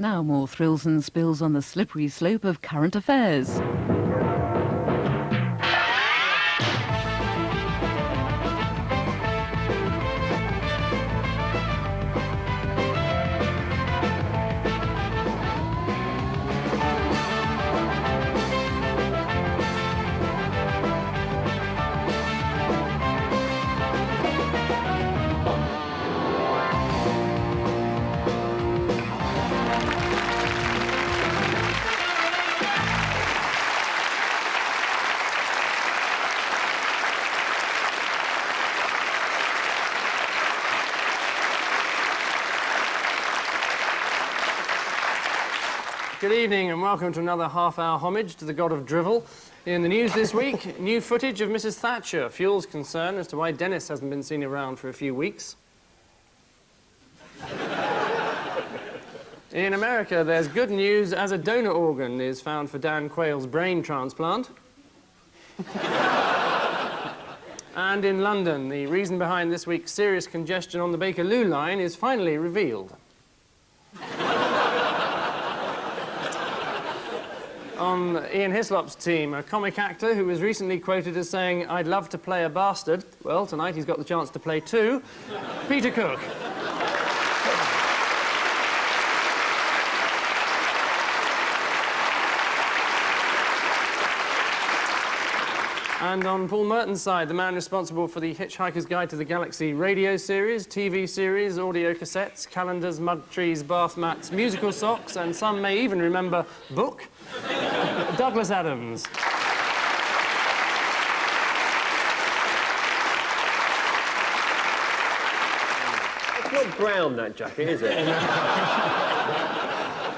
Now more thrills and spills on the slippery slope of current affairs. Good evening and welcome to another half-hour homage to the god of drivel. In the news this week, new footage of Mrs. Thatcher fuels concern as to why Dennis hasn't been seen around for a few weeks. In America, there's good news as a donor organ is found for Dan Quayle's brain transplant. And in London, the reason behind this week's serious congestion on the Bakerloo line is finally revealed. On Ian Hislop's team, a comic actor who was recently quoted as saying, "I'd love to play a bastard." Well, tonight he's got the chance to play two. Peter Cook. And on Paul Merton's side, the man responsible for the Hitchhiker's Guide to the Galaxy radio series, TV series, audio cassettes, calendars, mug trees, bath mats, musical socks, and some may even remember book, Douglas Adams. It's not brown, that jacket, is it?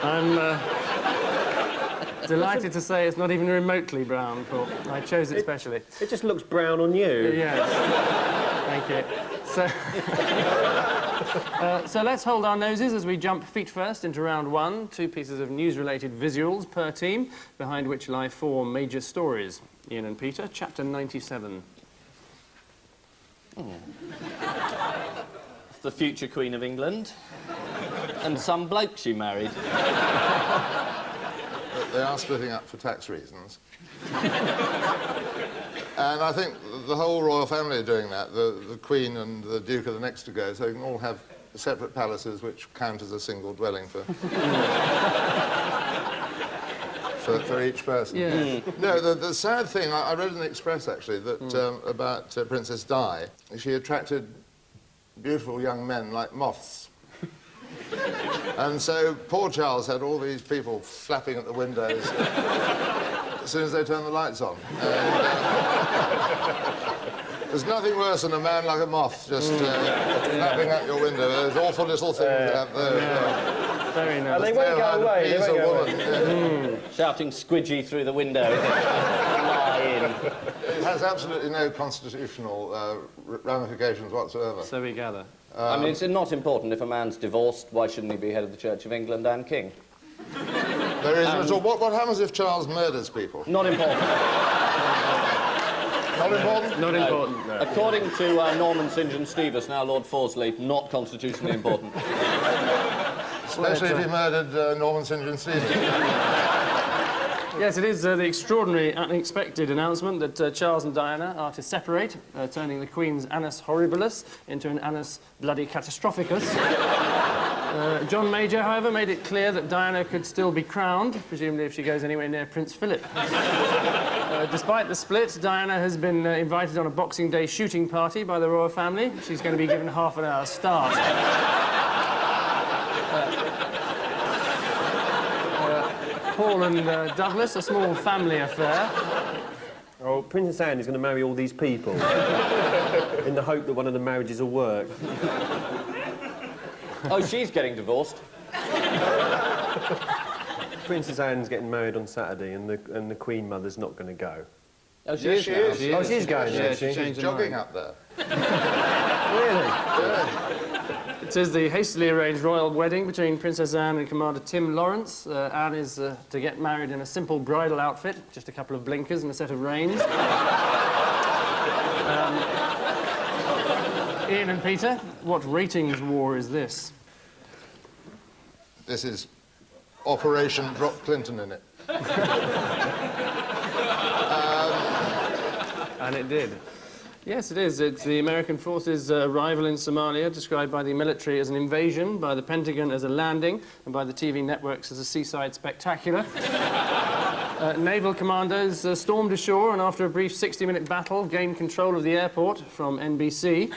I'm delighted to say it's not even remotely brown, Paul. I chose it specially. It just looks brown on you. Yes. Thank you. So let's hold our noses as we jump feet first into round one. 2 pieces of news-related visuals per team, behind which lie 4 major stories. Ian and Peter, chapter 97. The future Queen of England. And some bloke she married. They are splitting up for tax reasons. And I think the whole royal family are doing that, the Queen and the Duke are the next to go, so they can all have separate palaces which count as a single dwelling for each person. Yeah. No, the sad thing, I read in the Express, actually, that about Princess Di. She attracted beautiful young men like moths. And so poor Charles had all these people flapping at the windows as soon as they turned the lights on. And, there's nothing worse than a man like a moth just flapping at your window. There's awful little things out there. Very nice. They won't go away. They won't go away. Shouting squidgy through the window. Lie in. It has absolutely no constitutional ramifications whatsoever. So we gather. I mean, it's not important if a man's divorced, why shouldn't he be head of the Church of England and king? There isn't at all. What happens if Charles murders people? Not important. Not important? Not important, no. According to Norman St John Stevens, now Lord Fawsley, not constitutionally important. Especially if he murdered Norman St John Stevens. Yes, it is the extraordinary, unexpected announcement that Charles and Diana are to separate, turning the Queen's annus horribilis into an annus bloody catastrophicus. John Major, however, made it clear that Diana could still be crowned, presumably if she goes anywhere near Prince Philip. Despite the split, Diana has been invited on a Boxing Day shooting party by the royal family. She's going to be given half an hour's start. Paul and Douglas, a small family affair. Oh, Princess Anne is going to marry all these people in the hope that one of the marriages will work. Oh, she's getting divorced. Princess Anne's getting married on Saturday, and the Queen Mother's not going to go. Oh, she Yes, is she now. is. She Oh, is. she's going, Yeah, is she? she changed She's her jogging mind. up there. Really? It is the hastily arranged royal wedding between Princess Anne and Commander Tim Lawrence. Anne is to get married in a simple bridal outfit, just a couple of blinkers and a set of reins. Ian and Peter, what ratings war is this? This is Operation Drop Clinton in it. And it did. Yes, it is. It's the American forces' arrival in Somalia, described by the military as an invasion, by the Pentagon as a landing, and by the TV networks as a seaside spectacular. Naval commandos stormed ashore and, after a brief 60-minute battle, gained control of the airport from NBC.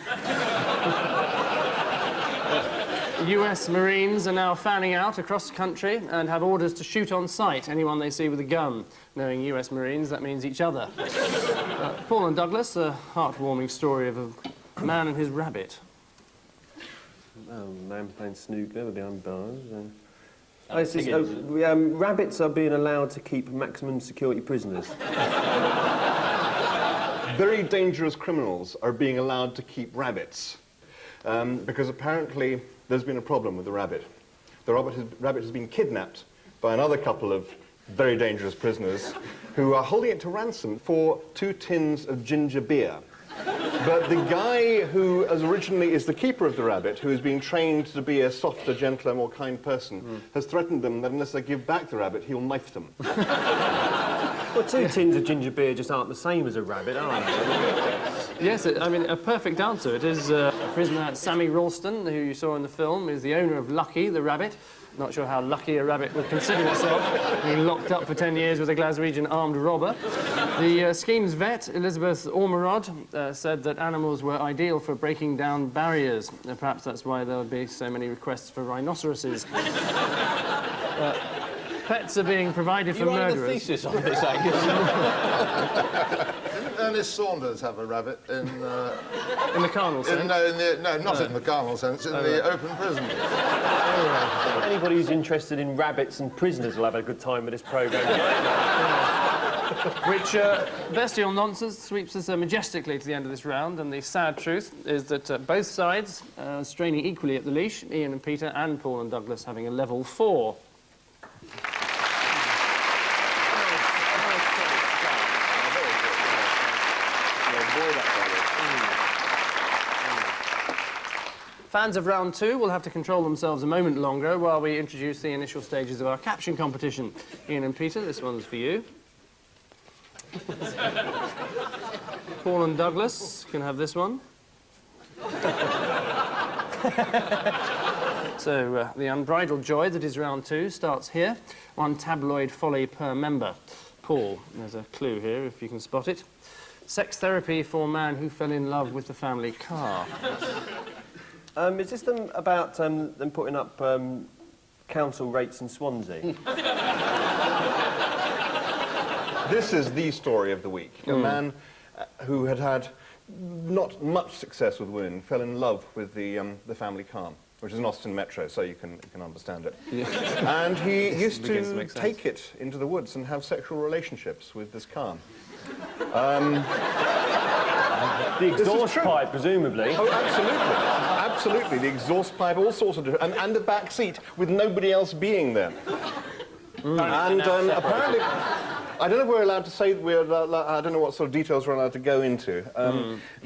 US Marines are now fanning out across the country and have orders to shoot on sight anyone they see with a gun. Knowing US Marines, that means each other. Paul and Douglas, a heartwarming story of a man and his rabbit. Oh, man playing snooker with the unbars. Rabbits are being allowed to keep maximum security prisoners. Very dangerous criminals are being allowed to keep rabbits because apparently there's been a problem with the rabbit. The rabbit has been kidnapped by another couple of very dangerous prisoners who are holding it to ransom for 2 tins of ginger beer. But the guy who originally is the keeper of the rabbit, who has been trained to be a softer, gentler, more kind person, has threatened them that unless they give back the rabbit, he'll knife them. Well, 2 tins of ginger beer just aren't the same as a rabbit, are they? Yes, I mean, a perfect answer. It is a prisoner, Sammy Ralston, who you saw in the film, is the owner of Lucky, the rabbit. Not sure how lucky a rabbit would consider itself, being locked up for 10 years with a Glaswegian armed robber. The scheme's vet, Elizabeth Ormerod, said that animals were ideal for breaking down barriers. Perhaps that's why there would be so many requests for rhinoceroses. Pets are being provided for murderers. You wrote a thesis on this, Angus. Didn't Ernest Saunders have a rabbit in the carnal sense? Not in the carnal sense, in the open prison. Anybody who's interested in rabbits and prisoners will have a good time with this programme. Which bestial nonsense sweeps us majestically to the end of this round, and the sad truth is that both sides are straining equally at the leash, Ian and Peter and Paul and Douglas having a level 4. Fans of round 2 will have to control themselves a moment longer while we introduce the initial stages of our caption competition. Ian and Peter, this one's for you. Paul and Douglas can have this one. So, the unbridled joy that is round 2 starts here. 1 tabloid folly per member. Paul, there's a clue here if you can spot it. Sex therapy for a man who fell in love with the family car. Is this them about them putting up council rates in Swansea? This is the story of the week. A man who had not much success with women fell in love with the family car, which is an Austin Metro, so you can understand it. Yeah. And he used to take it into the woods and have sexual relationships with this car. The exhaust pipe, presumably. Oh, absolutely. Absolutely. The exhaust pipe, all sorts of different... And the back seat, with nobody else being there. And apparently... I don't know if we're allowed to say... I don't know what sort of details we're allowed to go into.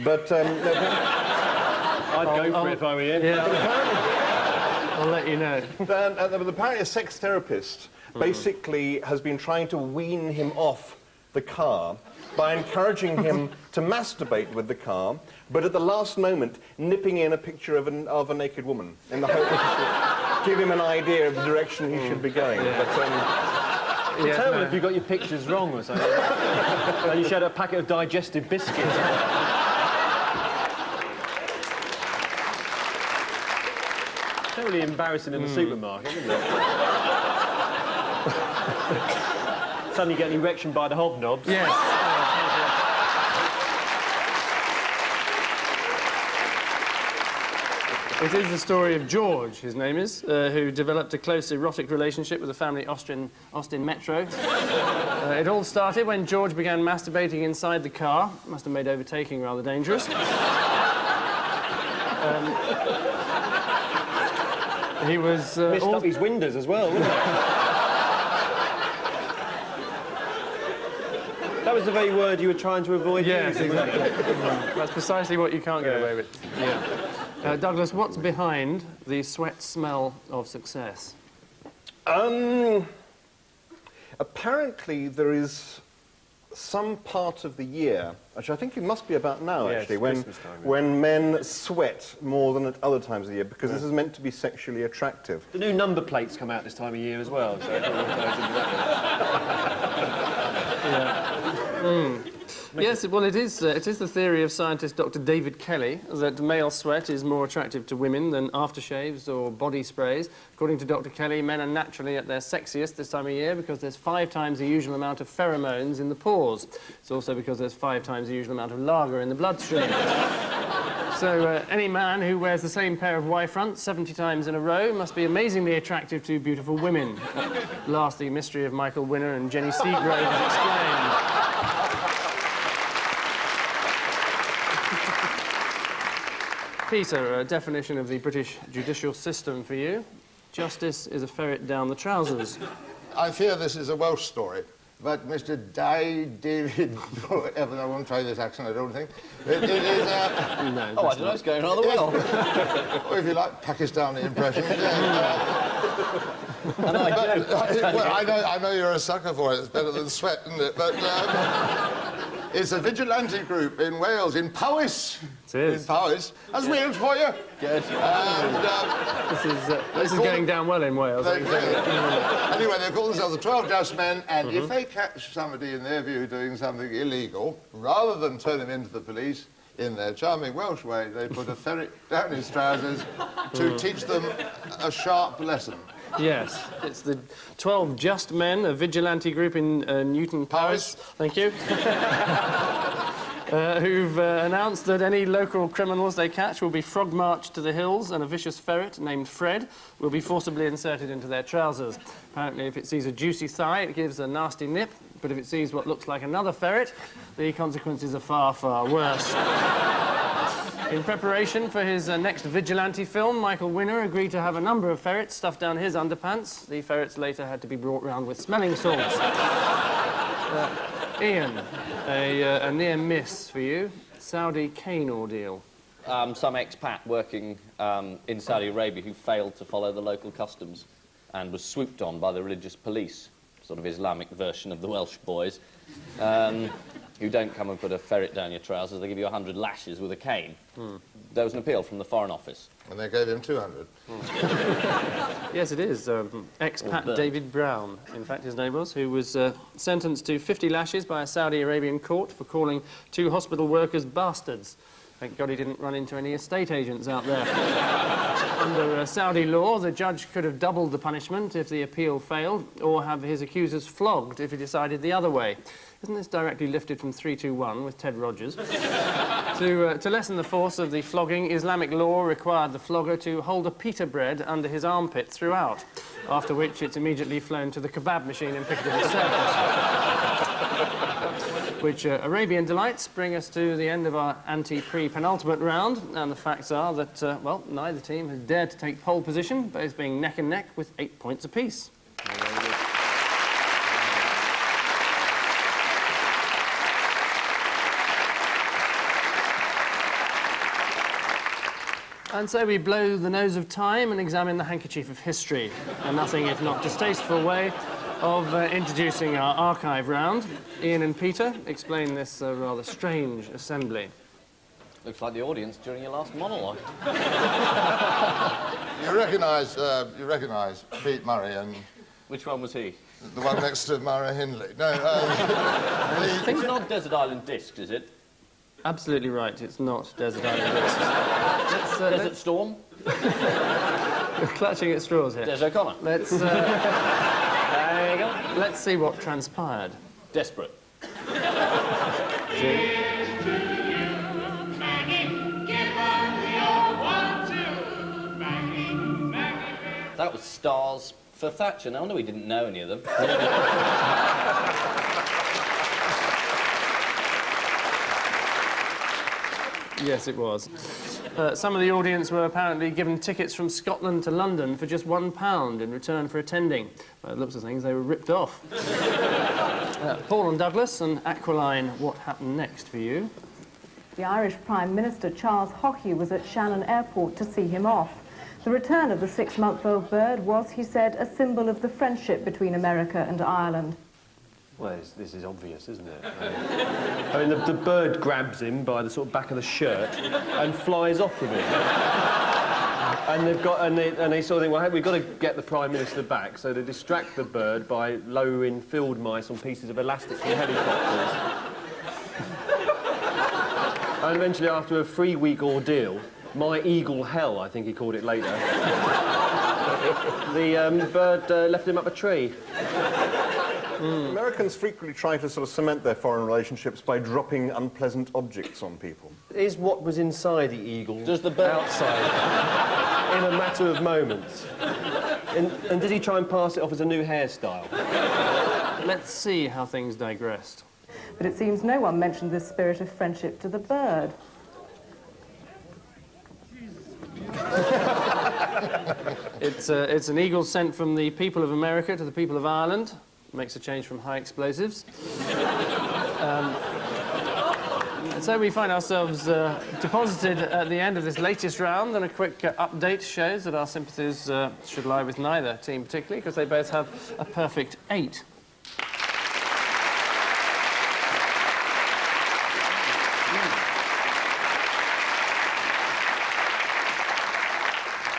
But... I'd go for it if I were you. Yeah. I'll let you know. But apparently a sex therapist basically has been trying to wean him off the car by encouraging him to masturbate with the car, but at the last moment nipping in a picture of a naked woman in the hope that give him an idea of the direction he should be going. Yeah. But, tell me if you got your pictures wrong or something. And you showed a packet of digestive biscuits. Totally embarrassing in the supermarket, isn't it? Suddenly get an erection by the hobnobs. Yes. It is the story of George, his name is, who developed a close erotic relationship with the family Austin Metro. It all started when George began masturbating inside the car. Must have made overtaking rather dangerous. He was... Missed up his windows as well, wasn't it? That was the very word you were trying to avoid. Yes, exactly. That's precisely what you can't get away with. Yeah. Douglas, what's behind the sweat smell of success? Apparently there is some part of the year, which I think it must be about now, Yeah, actually, it's when, Christmas time, yeah. when men sweat more than at other times of the year, because this is meant to be sexually attractive. The new number plates come out this time of year as well, so it all ties into that. Yes, well, it is the theory of scientist Dr. David Kelly that male sweat is more attractive to women than aftershaves or body sprays. According to Dr. Kelly, men are naturally at their sexiest this time of year because there's 5 times the usual amount of pheromones in the pores. It's also because there's 5 times the usual amount of lager in the bloodstream. So any man who wears the same pair of Y-fronts 70 times in a row must be amazingly attractive to beautiful women. Last, the mystery of Michael Winner and Jenny Seagrove is explained. Peter, a definition of the British judicial system for you. Justice is a ferret down the trousers. I fear this is a Welsh story, but Mr. David... I won't try this accent, I don't think. It is No, Oh, I don't know, it's going rather well. or if you like, Pakistani impression. Yeah, And I do. well, I know you're a sucker for it. It's better than sweat, isn't it? But it's a vigilante group in Wales, in Powys. It is. In Powys. That's Wales for you. Good. And This is going down well in Wales. anyway, they call themselves the 12 Just Men, and if they catch somebody, in their view, doing something illegal, rather than turn him into the police, in their charming Welsh way, they put a ferret down his trousers to teach them a sharp lesson. Yes, it's the 12 Just Men, a vigilante group in Newton Powys. Thank you. Who've announced that any local criminals they catch will be frog-marched to the hills, and a vicious ferret named Fred will be forcibly inserted into their trousers. Apparently, if it sees a juicy thigh, it gives a nasty nip, but if it sees what looks like another ferret, the consequences are far, far worse. In preparation for his next vigilante film, Michael Winner agreed to have a number of ferrets stuffed down his underpants. The ferrets later had to be brought round with smelling salts. Ian, a near miss for you. Saudi cane ordeal. Some expat working in Saudi Arabia who failed to follow the local customs and was swooped on by the religious police, sort of Islamic version of the Welsh boys, who don't come and put a ferret down your trousers, they give you 100 lashes with a cane. There was an appeal from the Foreign Office. And they gave him 200. Yes, it is. Expat David Brown, in fact, his name was, who was sentenced to 50 lashes by a Saudi Arabian court for calling 2 hospital workers bastards. Thank God he didn't run into any estate agents out there. Under Saudi law, the judge could have doubled the punishment if the appeal failed, or have his accusers flogged if he decided the other way. Isn't this directly lifted from 321 with Ted Rogers? To lessen the force of the flogging, Islamic law required the flogger to hold a pita bread under his armpit throughout, after which it's immediately flown to the kebab machine in Piccadilly Circus. Which Arabian delights bring us to the end of our anti-pre-penultimate round, and the facts are that, well, neither team has dared to take pole position, both being neck and neck with 8 points apiece. And so we blow the nose of time and examine the handkerchief of history, a nothing if not distasteful way of introducing our archive round. Ian and Peter, explain this rather strange assembly. Looks like the audience during your last monologue. You recognise Pete Murray and Which one was he? the one next to Mara Hindley. No, It's not Desert Island Discs, is it? Absolutely right, it's not Desert Island Discs. Desert Storm? We're clutching at straws here. Des O'Connor? Let's, There you go. let's see what transpired. Desperate. That was Stars for Thatcher. No wonder we didn't know any of them. Yes, it was. Some of the audience were apparently given tickets from Scotland to London for just £1 in return for attending. By the looks of things, they were ripped off. Paul and Douglas and Aquiline, what happened next for you? The Irish Prime Minister, Charles Haughey, was at Shannon Airport to see him off. The return of the 6-month-old bird was, he said, a symbol of the friendship between America and Ireland. Well, this is obvious, isn't it? I mean, the bird grabs him by the sort of back of the shirt and flies off with him. And they sort of think, well, we've got to get the Prime Minister back, so they distract the bird by lowering field mice on pieces of elastic from helicopters. And eventually, after a 3-week ordeal, my eagle hell, I think he called it later, the bird left him up a tree. Americans frequently try to sort of cement their foreign relationships by dropping unpleasant objects on people. Is what was inside the eagle Does the bird outside in a matter of moments? And did he try and pass it off as a new hairstyle? Let's see how things digressed. But it seems no one mentioned this spirit of friendship to the bird. It's an eagle sent from the people of America to the people of Ireland. Makes a change from high explosives. And so we find ourselves deposited at the end of this latest round, and a quick update shows that our sympathies should lie with neither team particularly, because they both have a perfect 8.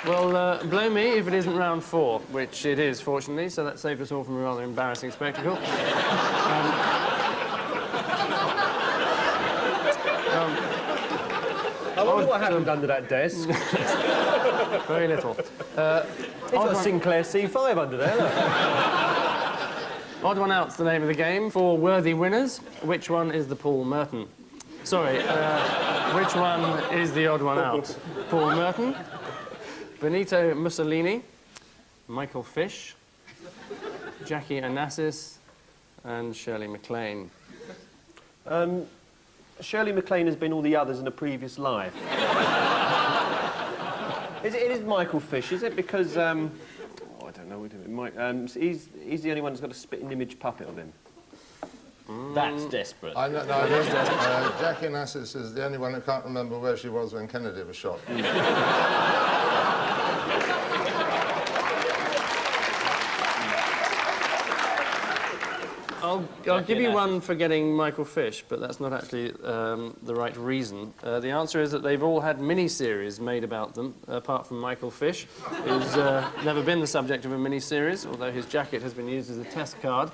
Well, blow me if it isn't round 4, which it is, fortunately, so that saved us all from a rather embarrassing spectacle. I wonder what happened under that desk. Very little. It's got a Sinclair C5 under there, look. Odd One Out's the name of the game. 4 worthy winners. Which one is the Paul Merton? Sorry, which one is the odd one out? Paul Merton, Benito Mussolini, Michael Fish, Jackie Onassis, and Shirley MacLaine. Shirley MacLaine has been all the others in a previous life. It is Michael Fish, is it? Because, oh, I don't know, he's the only one who's got a spitting image puppet of him. That's desperate. I know, Jackie Onassis is the only one who can't remember where she was when Kennedy was shot. I'll give you one for getting Michael Fish, but that's not actually the right reason. The answer is that they've all had mini-series made about them, apart from Michael Fish, who's never been the subject of a mini-series, although his jacket has been used as a test card.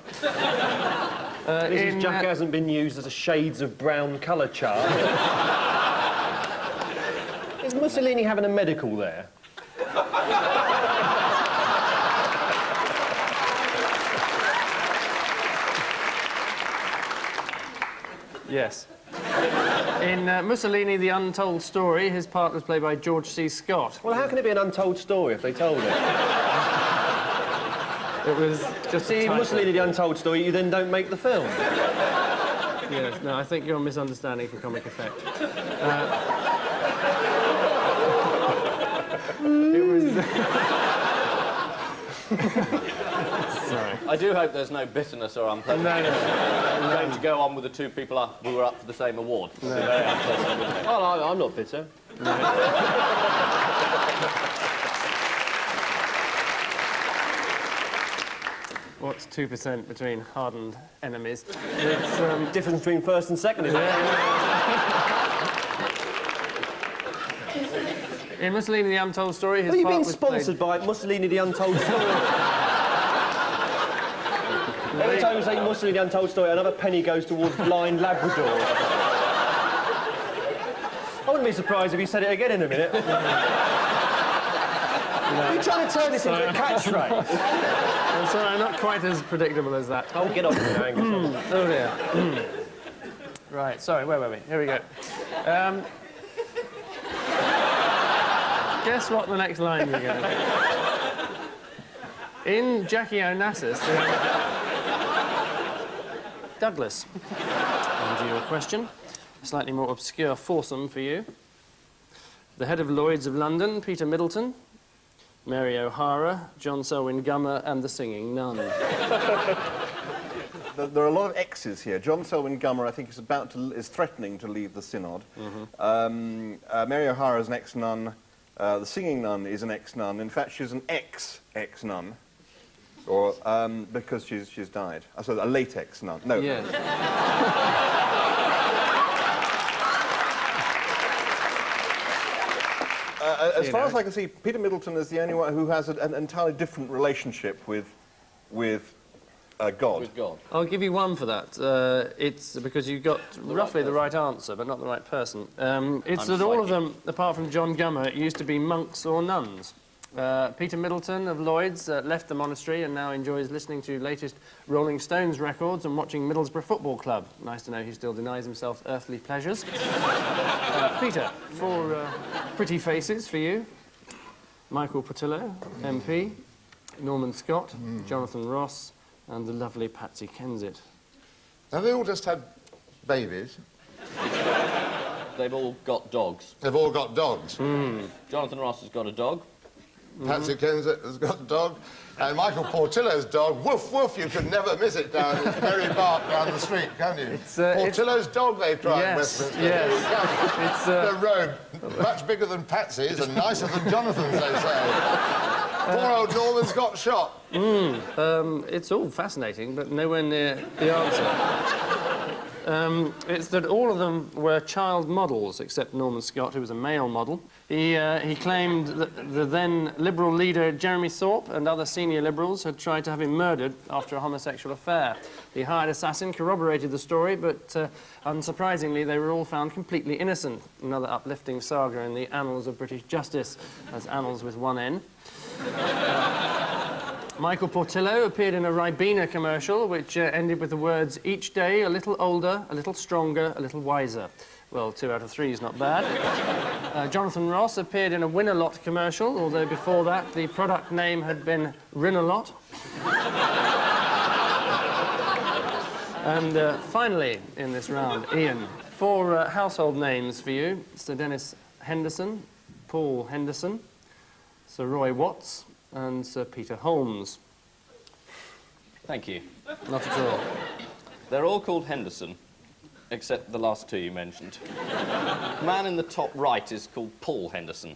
His jacket hasn't been used as a shades of brown colour chart. Is Mussolini having a medical there? Yes. In Mussolini, The Untold Story, his part was played by George C. Scott. Well, how can it be an untold story if they told it? It was just See, Mussolini, The Untold Story, you then don't make the film. Yes, no, I think you're misunderstanding for comic effect. It was... Sorry. I do hope there's no bitterness or unpleasantness. No. We're going to go on with the 2 people who were up for the same award. No. Oh, I'm not bitter. What's 2% between hardened enemies? It's Difference between first and second, isn't it? in Mussolini, The Untold Story, his Have you part been was sponsored by Mussolini, The Untold Story? Every time you say Mussolini, The Untold Story, another penny goes towards blind Labrador. I wouldn't be surprised if you said it again in a minute. Are you trying to turn this into a catchphrase? I'm sorry, not quite as predictable as that. Oh, get off me, Angus. Oh, dear. Right, sorry, where were we? Here we go. Guess what the next line we're going to do. In Jackie Onassis, Douglas. And your question, a slightly more obscure foursome for you. The head of Lloyd's of London, Peter Middleton, Mary O'Hara, John Selwyn Gummer, and the singing nun. There are a lot of X's here. John Selwyn Gummer, I think, is threatening to leave the synod. Mary O'Hara is an ex-nun. The singing nun is an ex-nun. In fact, she's an ex-nun. Or, because she's died. So a latex nun. No. Yes. As far as I can see, Peter Middleton is the only one who has an entirely different relationship with God. With God. I'll give you one for that. It's because you got roughly the right answer, but not the right person. It's that all of them, apart from John Gummer, used to be monks or nuns. Peter Middleton of Lloyd's left the monastery and now enjoys listening to latest Rolling Stones records and watching Middlesbrough Football Club. Nice to know he still denies himself earthly pleasures. Peter, four pretty faces for you. Michael Portillo, MP, Norman Scott, Jonathan Ross, and the lovely Patsy Kensit. Have they all just had babies? They've all got dogs. They've all got dogs. Jonathan Ross has got a dog. Patsy Kensit has got a dog. And Michael Portillo's dog, woof, woof, you could never miss it down its very bark down the street, can you? Portillo's dog they've tried in Westminster. Yes. It's the road, much bigger than Patsy's and nicer than Jonathan's, they say. Poor old Norman's got shot. It's all fascinating, but nowhere near the answer. It's that all of them were child models, except Norman Scott, who was a male model. He claimed that the then Liberal leader Jeremy Thorpe and other senior Liberals had tried to have him murdered after a homosexual affair. The hired assassin corroborated the story, but unsurprisingly, they were all found completely innocent. Another uplifting saga in the annals of British justice, as annals with one N. Michael Portillo appeared in a Ribena commercial, which ended with the words, "Each day a little older, a little stronger, a little wiser." Well, 2 out of 3 is not bad. Jonathan Ross appeared in a Win-A-Lot commercial, although before that the product name had been Rin-A-Lot. And finally, in this round, Ian, 4 household names for you. Sir Dennis Henderson, Paul Henderson, Sir Roy Watts, and Sir Peter Holmes. Thank you. Not at all. They're all called Henderson, except the last 2 you mentioned. The man in the top right is called Paul Henderson,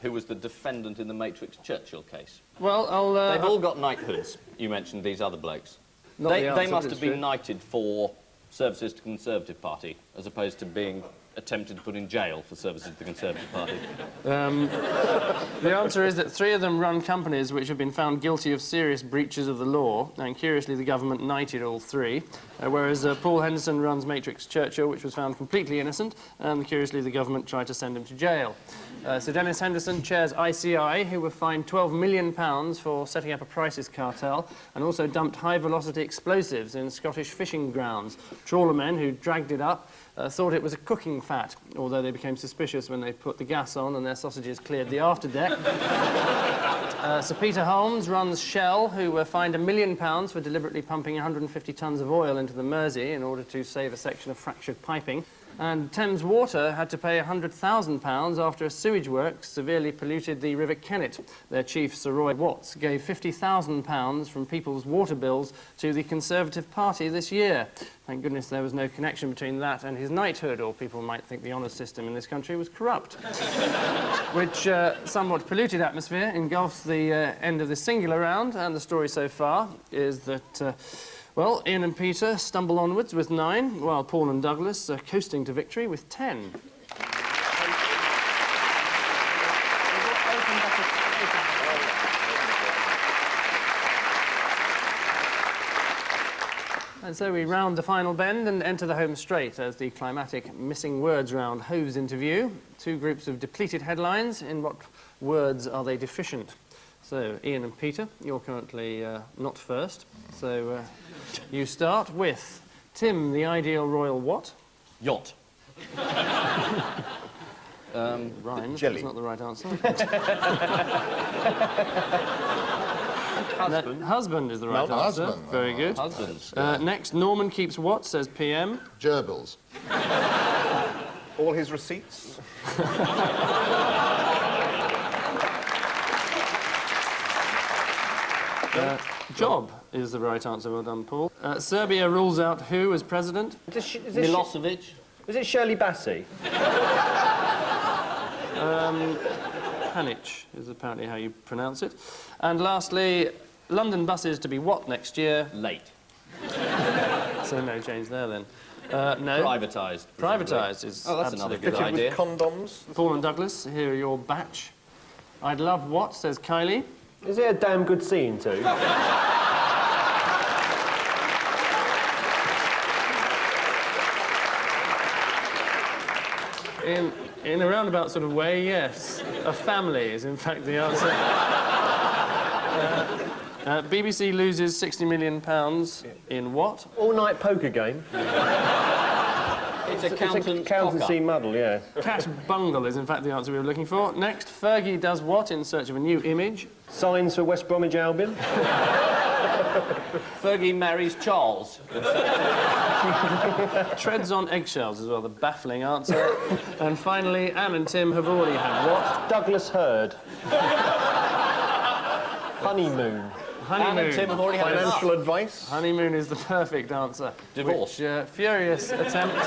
who was the defendant in the Matrix Churchill case. Well, They've all got knighthoods. You mentioned these other blokes. Not They the answer, must but have it's been knighted for services to the Conservative Party, as opposed to being attempted to put in jail for services to the Conservative Party. The answer is that 3 of them run companies which have been found guilty of serious breaches of the law, and curiously the government knighted all 3, whereas Paul Henderson runs Matrix Churchill, which was found completely innocent, and curiously the government tried to send him to jail. Sir Dennis Henderson chairs ICI, who were fined £12 million for setting up a prices cartel, and also dumped high-velocity explosives in Scottish fishing grounds. Trawlermen who dragged it up thought it was a cooking fat, although they became suspicious when they put the gas on and their sausages cleared the afterdeck. Sir Peter Holmes runs Shell, who were fined £1 million for deliberately pumping 150 tonnes of oil into the Mersey in order to save a section of fractured piping. And Thames Water had to pay £100,000 after a sewage works severely polluted the River Kennet. Their chief, Sir Roy Watts, gave £50,000 from people's water bills to the Conservative Party this year. Thank goodness there was no connection between that and his knighthood, or people might think the honour system in this country was corrupt. Which somewhat polluted atmosphere engulfs the end of this singular round, and the story so far is that... well, Ian and Peter stumble onwards with 9, while Paul and Douglas are coasting to victory with 10. And so we round the final bend and enter the home straight as the climatic missing words round hoves into view. 2 groups of depleted headlines. In what words are they deficient? So, Ian and Peter, you're currently not first. So, you start with Tim, the ideal royal what? Yacht. Rhymes. Jelly. That's not the right answer. Husband. Husband is the right answer. husband. Very good. Husbands. Next, Norman keeps what, says PM. Gerbils. All his receipts. Job is the right answer. Well done, Paul. Serbia rules out who as president? Milosevic. Was it Shirley Bassey? Hanich is apparently how you pronounce it. And lastly, London buses to be what next year? Late. So no change there then. No. Privatised. Privatised is Oh, that's another absolutely good right. With idea. condoms. Paul and Douglas, here are your batch. I'd love what, says Kylie. Is it a damn good scene too? In a roundabout sort of way, yes. A family is in fact the answer. BBC loses £60 million in what? All-night poker game. It's accountant's accountancy cock-up. muddle, yeah. Cash bungle is in fact the answer we were looking for. Next, Fergie does what in search of a new image? Signs for West Bromwich Albion. Fergie marries Charles. Treads on eggshells as well, the baffling answer. And finally, Anne and Tim have already had what? Douglas Hurd. Honeymoon. Honeymoon. Anne and Tim have already had enough. Financial advice? Honeymoon is the perfect answer. Divorce. Which, furious attempt They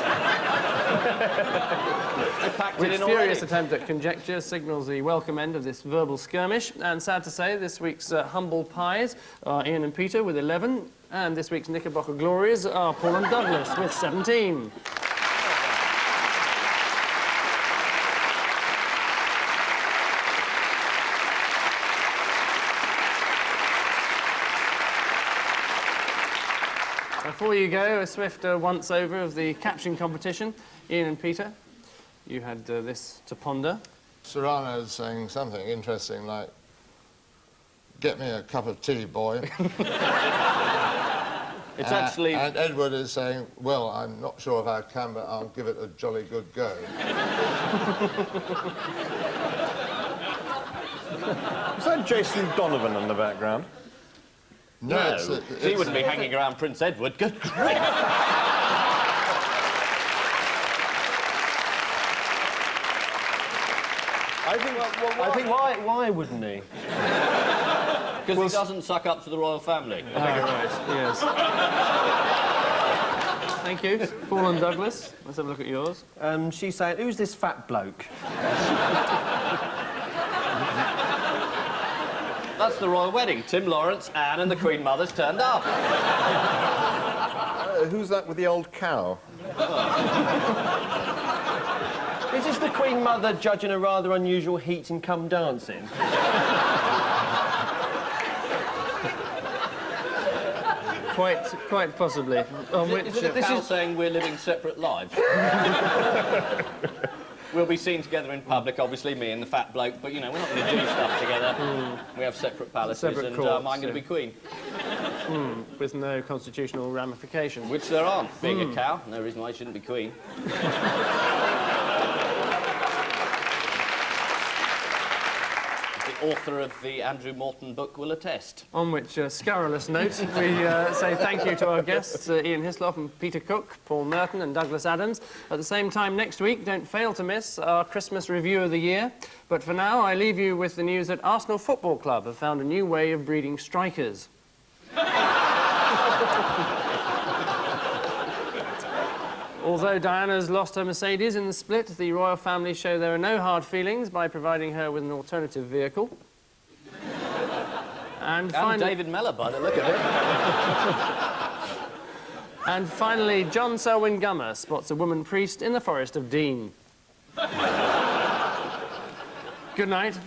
packed it in Furious already. attempt at conjecture signals the welcome end of this verbal skirmish. And sad to say, this week's humble pies are Ian and Peter with 11, and this week's Knickerbocker glories are Paul and Douglas with 17. Before you go, a swift once-over of the caption competition. Ian and Peter, you had this to ponder. Serrano's saying something interesting like, "Get me a cup of tea, boy." It's actually... And Edward is saying, "Well, I'm not sure if I can, but I'll give it a jolly good go." Is that Jason Donovan in the background? No, No, it's- he wouldn't be hanging around Prince Edward. Good grief. I think why wouldn't he? Because he doesn't suck up to the royal family. Yes. Thank you. Paul and Douglas, let's have a look at yours. She's saying, who's this fat bloke? That's the royal wedding. Tim Lawrence, Anne and the Queen Mother's turned up. Who's that with the old cow? Is this the Queen Mother judging a rather unusual heat and come dancing? Quite possibly. On which, Is it the cow saying we're living separate lives? We'll be seen together in public, obviously, me and the fat bloke, but, you know, we're not going to do stuff together. We have separate palaces, Separate and courts, I'm going to be queen. with no constitutional ramification. Which there aren't. Being a cow, no reason why I shouldn't be queen. The author of the Andrew Morton book will attest. On which scurrilous note, we say thank you to our guests, Ian Hislop and Peter Cook, Paul Merton and Douglas Adams. At the same time next week, don't fail to miss our Christmas review of the year. But for now, I leave you with the news that Arsenal Football Club have found a new way of breeding strikers. Although Diana's lost her Mercedes in the split, the royal family show there are no hard feelings by providing her with an alternative vehicle. And David Mellor, by the look of it. And finally, John Selwyn Gummer spots a woman priest in the forest of Dean. Good night.